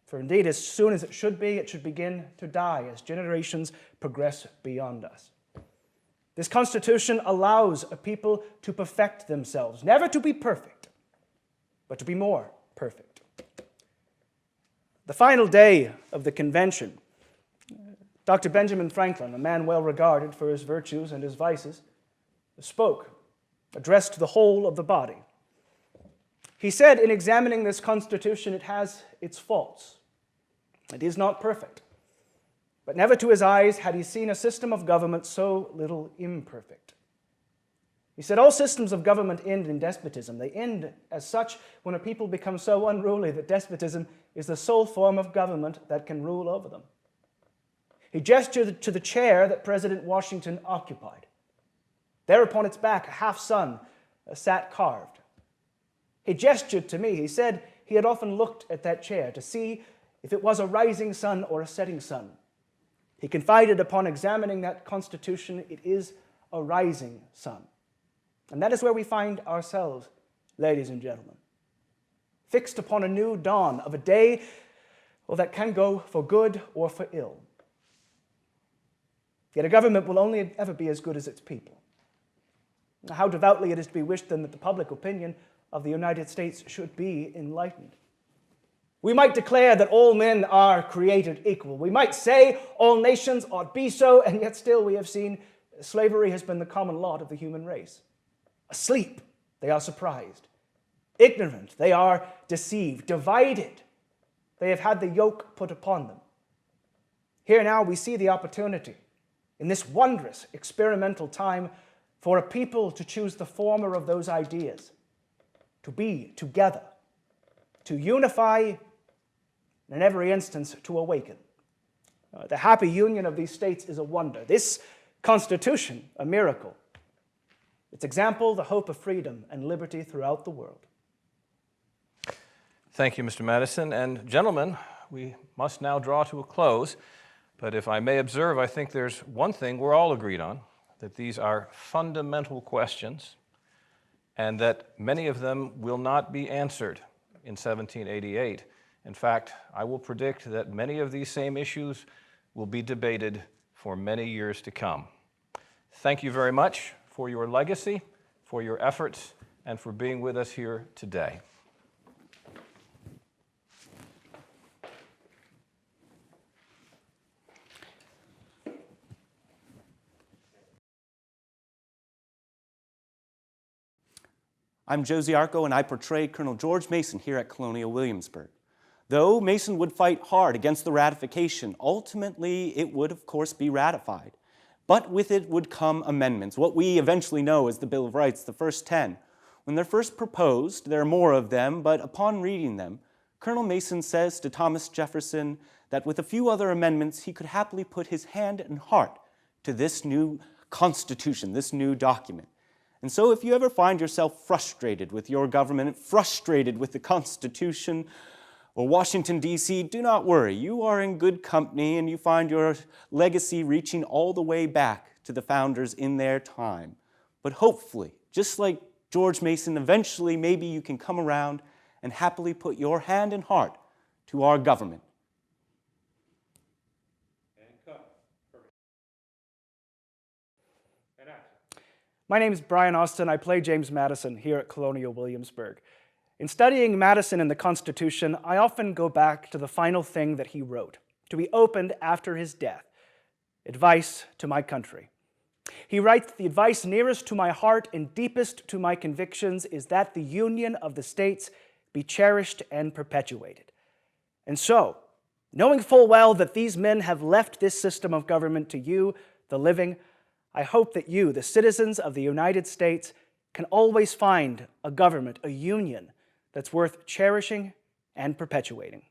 For indeed, as soon as it should begin to die as generations progress beyond us. This Constitution allows a people to perfect themselves, never to be perfect, but to be more perfect. The final day of the convention, Dr. Benjamin Franklin, a man well regarded for his virtues and his vices, spoke, addressed the whole of the body. He said, in examining this Constitution, it has its faults. It is not perfect. But never to his eyes had he seen a system of government so little imperfect. He said, all systems of government end in despotism. They end as such when a people become so unruly that despotism is the sole form of government that can rule over them. He gestured to the chair that President Washington occupied. There upon its back, a half-sun sat carved. He gestured to me. He said he had often looked at that chair to see if it was a rising sun or a setting sun. He confided upon examining that Constitution, it is a rising sun. And that is where we find ourselves, ladies and gentlemen, fixed upon a new dawn of a day that can go for good or for ill. Yet a government will only ever be as good as its people. How devoutly it is to be wished then that the public opinion of the United States should be enlightened. We might declare that all men are created equal. We might say all nations ought be so, and yet still we have seen slavery has been the common lot of the human race. Asleep, they are surprised. Ignorant, they are deceived. Divided, they have had the yoke put upon them. Here now we see the opportunity in this wondrous experimental time for a people to choose the former of those ideas, to be together, to unify, and in every instance to awaken. The happy union of these states is a wonder. This Constitution, a miracle. Its example, the hope of freedom and liberty throughout the world. Thank you, Mr. Madison. And gentlemen, we must now draw to a close. But if I may observe, I think there's one thing we're all agreed on, that these are fundamental questions and that many of them will not be answered in 1788. In fact, I will predict that many of these same issues will be debated for many years to come. Thank you very much for your legacy, for your efforts, and for being with us here today. I'm Josie Arco, and I portray Colonel George Mason here at Colonial Williamsburg. Though Mason would fight hard against the ratification, ultimately it would, of course, be ratified. But with it would come amendments, what we eventually know as the Bill of Rights, the first 10. When they're first proposed, there are more of them, but upon reading them, Colonel Mason says to Thomas Jefferson that with a few other amendments, he could happily put his hand and heart to this new Constitution, this new document. And so if you ever find yourself frustrated with your government, frustrated with the Constitution or Washington, D.C., do not worry. You are in good company, and you find your legacy reaching all the way back to the founders in their time. But hopefully, just like George Mason, eventually maybe you can come around and happily put your hand and heart to our government. My name is Brian Austin. I play James Madison here at Colonial Williamsburg. In studying Madison and the Constitution, I often go back to the final thing that he wrote, to be opened after his death, advice to my country. He writes, "The advice nearest to my heart and deepest to my convictions is that the union of the states be cherished and perpetuated." And so, knowing full well that these men have left this system of government to you, the living, I hope that you, the citizens of the United States, can always find a government, a union, that's worth cherishing and perpetuating.